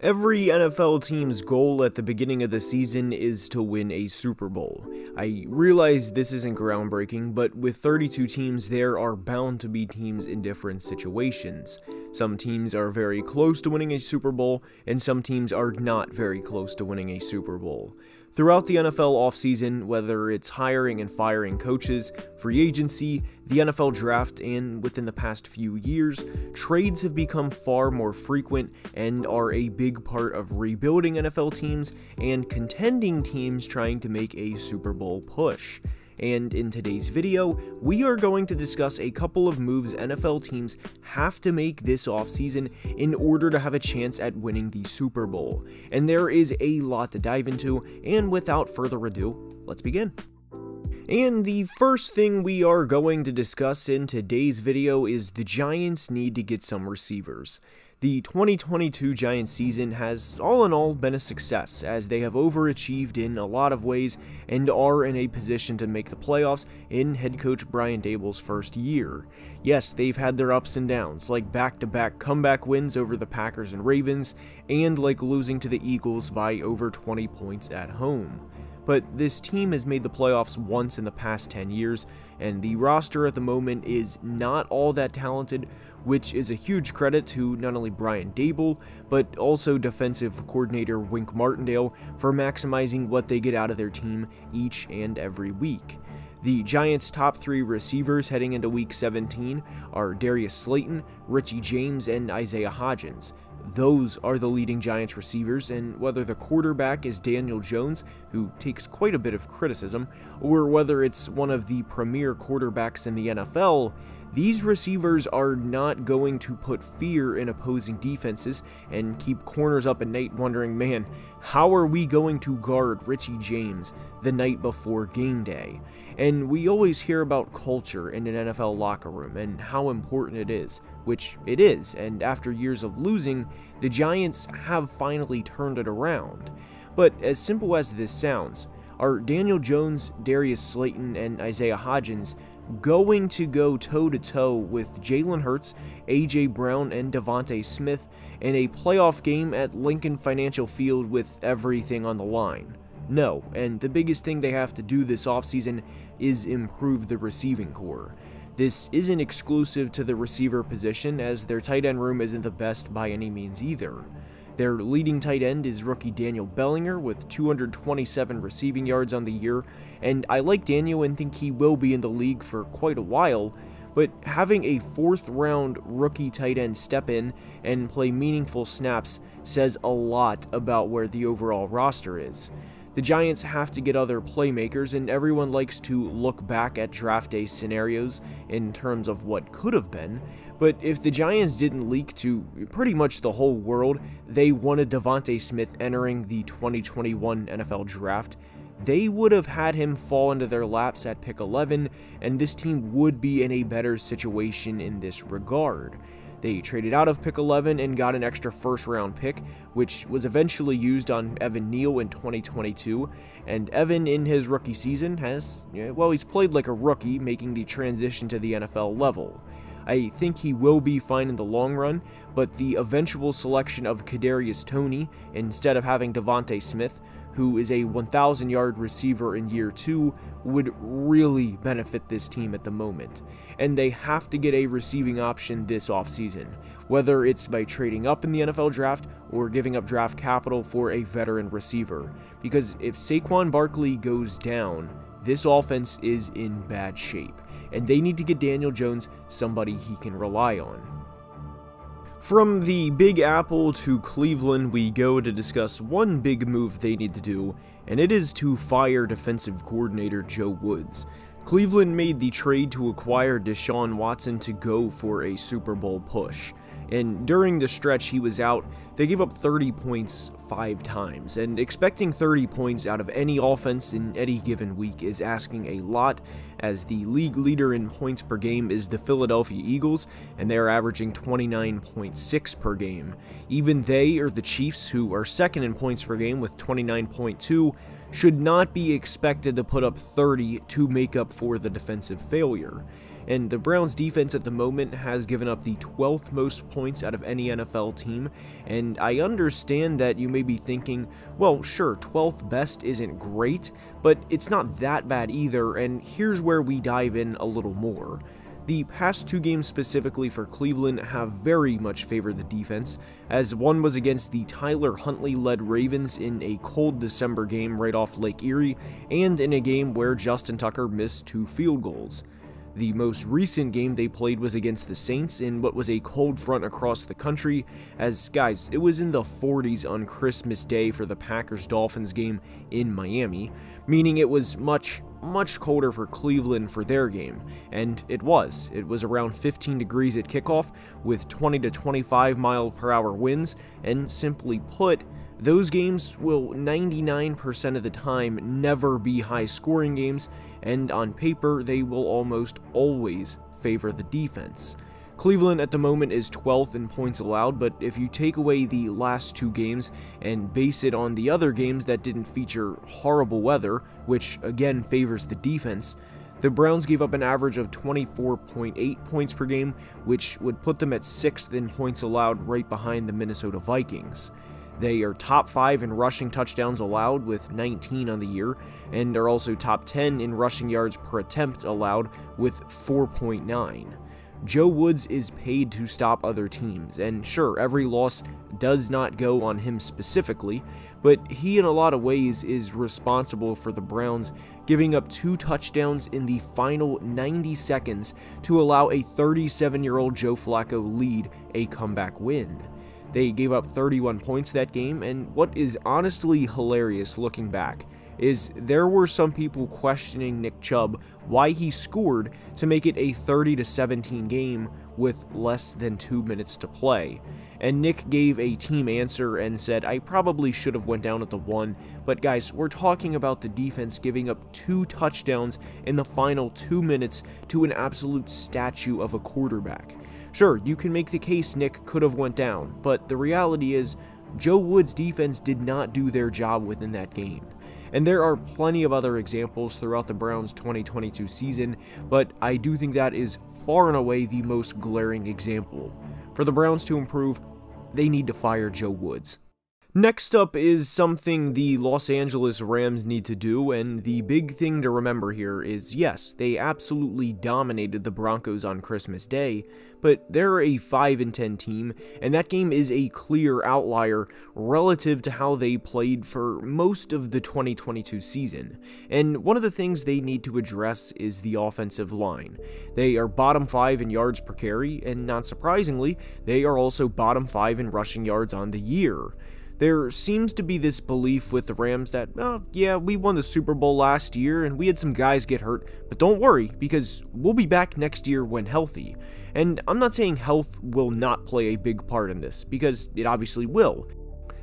Every NFL team's goal at the beginning of the season is to win a Super Bowl. I realize this isn't groundbreaking, but with 32 teams, there are bound to be teams in different situations. Some teams are very close to winning a Super Bowl, and some teams are not very close to winning a Super Bowl. Throughout the NFL offseason, whether it's hiring and firing coaches, free agency, the NFL draft, and within the past few years, trades have become far more frequent and are a big part of rebuilding NFL teams and contending teams trying to make a Super Bowl push. And in today's video, we are going to discuss a couple of moves NFL teams have to make this offseason in order to have a chance at winning the Super Bowl. And there is a lot to dive into, and without further ado, let's begin. And the first thing we are going to discuss in today's video is the Giants need to get some receivers. The 2022 Giants season has all in all been a success, as they have overachieved in a lot of ways and are in a position to make the playoffs in head coach Brian Daboll's first year. Yes, they've had their ups and downs, like back-to-back comeback wins over the Packers and Ravens, and like losing to the Eagles by over 20 points at home. But this team has made the playoffs once in the past 10 years, and the roster at the moment is not all that talented, which is a huge credit to not only Brian Daboll, but also defensive coordinator Wink Martindale for maximizing what they get out of their team each and every week. The Giants' top three receivers heading into Week 17 are Darius Slayton, Richie James, and Isaiah Hodgins. Those are the leading Giants receivers, and whether the quarterback is Daniel Jones, who takes quite a bit of criticism, or whether it's one of the premier quarterbacks in the NFL, these receivers are not going to put fear in opposing defenses and keep corners up at night wondering, man, how are we going to guard Richie James the night before game day? And we always hear about culture in an NFL locker room and how important it is, which it is, and after years of losing, the Giants have finally turned it around. But as simple as this sounds, are Daniel Jones, Darius Slayton, and Isaiah Hodgins going to go toe-to-toe with Jalen Hurts, A.J. Brown, and Devontae Smith in a playoff game at Lincoln Financial Field with everything on the line? No, and the biggest thing they have to do this offseason is improve the receiving core. This isn't exclusive to the receiver position, as their tight end room isn't the best by any means either. Their leading tight end is rookie Daniel Bellinger with 227 receiving yards on the year, and I like Daniel and think he will be in the league for quite a while, but having a fourth-round rookie tight end step in and play meaningful snaps says a lot about where the overall roster is. The Giants have to get other playmakers, and everyone likes to look back at draft day scenarios in terms of what could have been, but if the Giants didn't leak to pretty much the whole world they wanted Devontae Smith entering the 2021 NFL Draft, they would have had him fall into their laps at pick 11, and this team would be in a better situation in this regard. They traded out of pick 11 and got an extra first-round pick, which was eventually used on Evan Neal in 2022, and Evan in his rookie season has, well, he's played like a rookie, making the transition to the NFL level. I think he will be fine in the long run, but the eventual selection of Kadarius Toney instead of having Devontae Smith, who is a 1,000-yard receiver in year 2, would really benefit this team at the moment. And they have to get a receiving option this offseason, whether it's by trading up in the NFL draft or giving up draft capital for a veteran receiver. Because if Saquon Barkley goes down, this offense is in bad shape, and they need to get Daniel Jones somebody he can rely on. From the Big Apple to Cleveland, we go to discuss one big move they need to do, and it is to fire defensive coordinator Joe Woods. Cleveland made the trade to acquire Deshaun Watson to go for a Super Bowl push, and during the stretch he was out, they gave up 30 points 5 times, and expecting 30 points out of any offense in any given week is asking a lot, as the league leader in points per game is the Philadelphia Eagles, and they are averaging 29.6 per game. Even they, or the Chiefs, who are second in points per game with 29.2, should not be expected to put up 30 to make up for the defensive failure. and the Browns defense at the moment has given up the 12th most points out of any NFL team, and I understand that you may be thinking, well, sure, 12th best isn't great, but it's not that bad either, and here's where we dive in a little more. The past 2 games specifically for Cleveland have very much favored the defense, as one was against the Tyler Huntley-led Ravens in a cold December game right off Lake Erie, and in a game where Justin Tucker missed 2 field goals. The most recent game they played was against the Saints in what was a cold front across the country, as guys, it was in the 40s on Christmas Day for the Packers-Dolphins game in Miami, meaning it was much colder for Cleveland for their game, and it was around 15 degrees at kickoff with 20 to 25 mile-per-hour winds, and simply put, those games will 99% of the time never be high-scoring games, and on paper, they will almost always favor the defense. Cleveland at the moment is 12th in points allowed, but if you take away the last 2 games and base it on the other games that didn't feature horrible weather, which again favors the defense, the Browns gave up an average of 24.8 points per game, which would put them at 6th in points allowed right behind the Minnesota Vikings. They are top 5 in rushing touchdowns allowed with 19 on the year, and are also top 10 in rushing yards per attempt allowed with 4.9. Joe Woods is paid to stop other teams, and sure, every loss does not go on him specifically, but he in a lot of ways is responsible for the Browns giving up 2 touchdowns in the final 90 seconds to allow a 37-year-old Joe Flacco lead a comeback win. They gave up 31 points that game, and what is honestly hilarious looking back is there were some people questioning Nick Chubb why he scored to make it a 30-17 game with less than 2 minutes to play. And Nick gave a team answer and said, I probably should have went down at the 1, but guys, we're talking about the defense giving up 2 touchdowns in the final 2 minutes to an absolute statue of a quarterback. Sure, you can make the case Nick could have went down, but the reality is Joe Woods' defense did not do their job within that game. And there are plenty of other examples throughout the Browns' 2022 season, but I do think that is far and away the most glaring example. For the Browns to improve, they need to fire Joe Woods. Next up is something the Los Angeles Rams need to do, and the big thing to remember here is, yes, they absolutely dominated the Broncos on Christmas Day, but they're a 5-10 team, and that game is a clear outlier relative to how they played for most of the 2022 season. And one of the things they need to address is the offensive line. They are bottom 5 in yards per carry, and not surprisingly, they are also bottom 5 in rushing yards on the year. There seems to be this belief with the Rams that, oh, yeah, we won the Super Bowl last year and we had some guys get hurt, but don't worry, because we'll be back next year when healthy. And I'm not saying health will not play a big part in this, because it obviously will.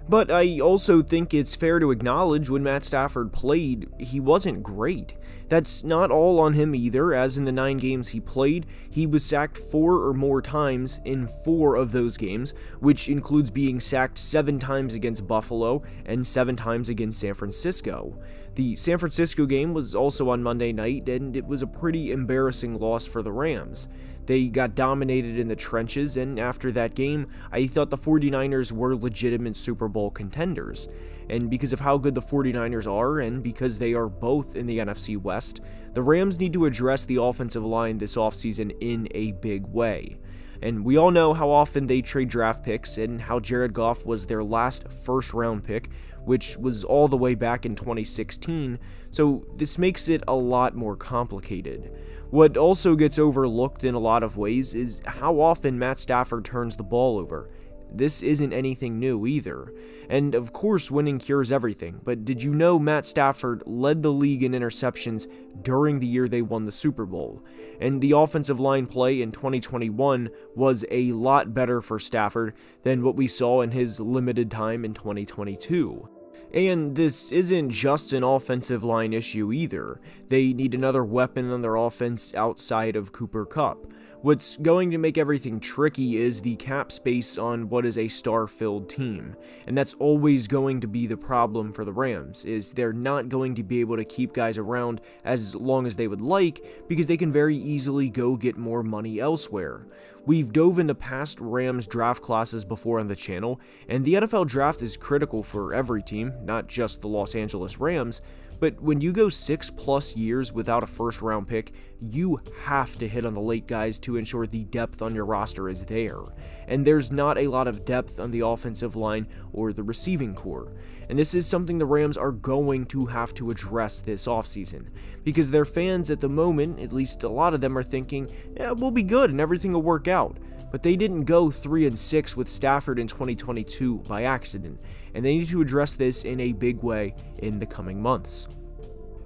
But I also think it's fair to acknowledge when Matt Stafford played, he wasn't great. That's not all on him either, as in the 9 games he played, he was sacked 4 or more times in 4 of those games, which includes being sacked 7 times against Buffalo and 7 times against San Francisco. The San Francisco game was also on Monday night, and it was a pretty embarrassing loss for the Rams. They got dominated in the trenches, and after that game, I thought the 49ers were legitimate Super Bowl contenders. And because of how good the 49ers are, and because they are both in the NFC West, the Rams need to address the offensive line this offseason in a big way. And we all know how often they trade draft picks, and how Jared Goff was their last first-round pick, which was all the way back in 2016, so this makes it a lot more complicated. What also gets overlooked in a lot of ways is how often Matt Stafford turns the ball over. This isn't anything new either. And of course winning cures everything, but did you know Matt Stafford led the league in interceptions during the year they won the Super Bowl? And the offensive line play in 2021 was a lot better for Stafford than what we saw in his limited time in 2022. And this isn't just an offensive line issue either. They need another weapon on their offense outside of Cooper Kupp. What's going to make everything tricky is the cap space on what is a star-filled team, and that's always going to be the problem for the Rams, is they're not going to be able to keep guys around as long as they would like, because they can very easily go get more money elsewhere. We've dove into past Rams draft classes before on the channel, and the NFL draft is critical for every team, not just the Los Angeles Rams, but when you go 6+ years without a first-round pick, you have to hit on the late guys to ensure the depth on your roster is there. And there's not a lot of depth on the offensive line or the receiving core. And this is something the Rams are going to have to address this offseason, because their fans at the moment, at least a lot of them, are thinking, yeah, we'll be good and everything will work out. But they didn't go 3-6 with Stafford in 2022 by accident, and they need to address this in a big way in the coming months.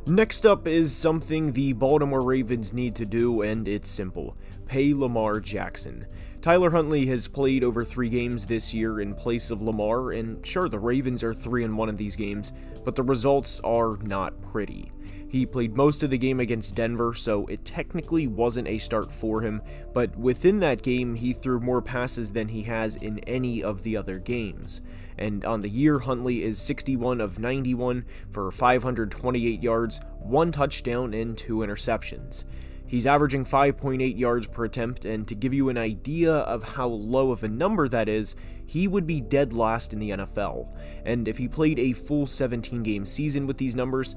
Next up is something the Baltimore Ravens need to do, and it's simple. Pay Lamar Jackson. Tyler Huntley has played over 3 games this year in place of Lamar, and sure, the Ravens are 3-1 in these games, but the results are not pretty. He played most of the game against Denver, so it technically wasn't a start for him, but within that game, he threw more passes than he has in any of the other games. And on the year, Huntley is 61 of 91 for 528 yards, 1 touchdown, and 2 interceptions. He's averaging 5.8 yards per attempt, and to give you an idea of how low of a number that is, he would be dead last in the NFL. And if he played a full 17-game season with these numbers,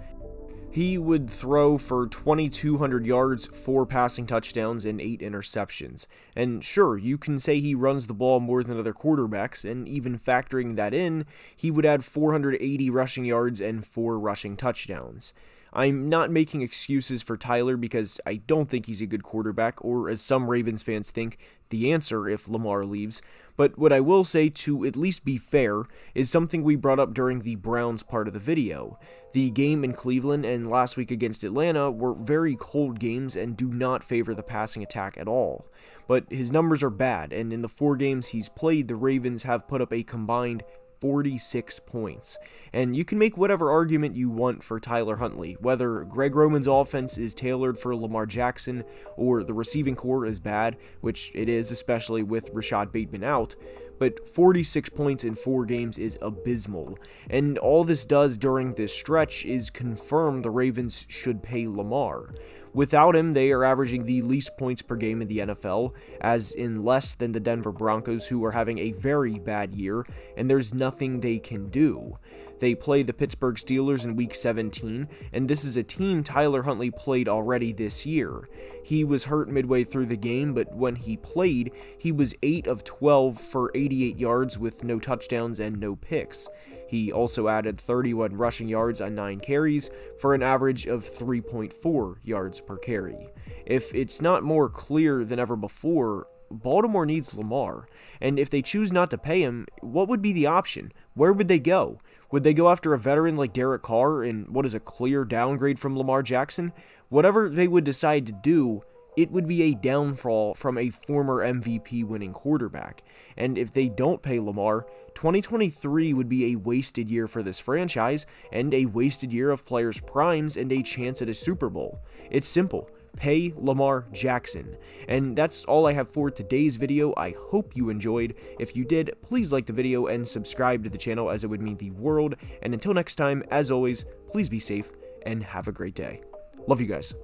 he would throw for 2,200 yards, 4 passing touchdowns, and 8 interceptions. And sure, you can say he runs the ball more than other quarterbacks, and even factoring that in, he would add 480 rushing yards and 4 rushing touchdowns. I'm not making excuses for Tyler because I don't think he's a good quarterback, or as some Ravens fans think, the answer if Lamar leaves. But what I will say, to at least be fair, is something we brought up during the Browns part of the video. The game in Cleveland and last week against Atlanta were very cold games and do not favor the passing attack at all. But his numbers are bad, and in the 4 games he's played, the Ravens have put up a combined 46 points. And you can make whatever argument you want for Tyler Huntley, whether Greg Roman's offense is tailored for Lamar Jackson or the receiving core is bad, which it is, especially with Rashad Bateman out, but 46 points in 4 games is abysmal, and all this does during this stretch is confirm the Ravens should pay Lamar. Without him, they are averaging the least points per game in the NFL, as in less than the Denver Broncos, who are having a very bad year, and there's nothing they can do. They play the Pittsburgh Steelers in Week 17, and this is a team Tyler Huntley played already this year. He was hurt midway through the game, but when he played, he was 8 of 12 for 88 yards with no touchdowns and no picks. He also added 31 rushing yards on 9 carries for an average of 3.4 yards per carry. If it's not more clear than ever before, Baltimore needs Lamar, and if they choose not to pay him, what would be the option? Where would they go? Would they go after a veteran like Derek Carr in what is a clear downgrade from Lamar Jackson? Whatever they would decide to do, it would be a downfall from a former MVP winning quarterback. And if they don't pay Lamar, 2023 would be a wasted year for this franchise, and a wasted year of players' primes and a chance at a Super Bowl. It's simple. Pay Lamar Jackson. And that's all I have for today's video. I hope you enjoyed. If you did, please like the video and subscribe to the channel, as it would mean the world. And until next time, as always, please be safe and have a great day. Love you guys.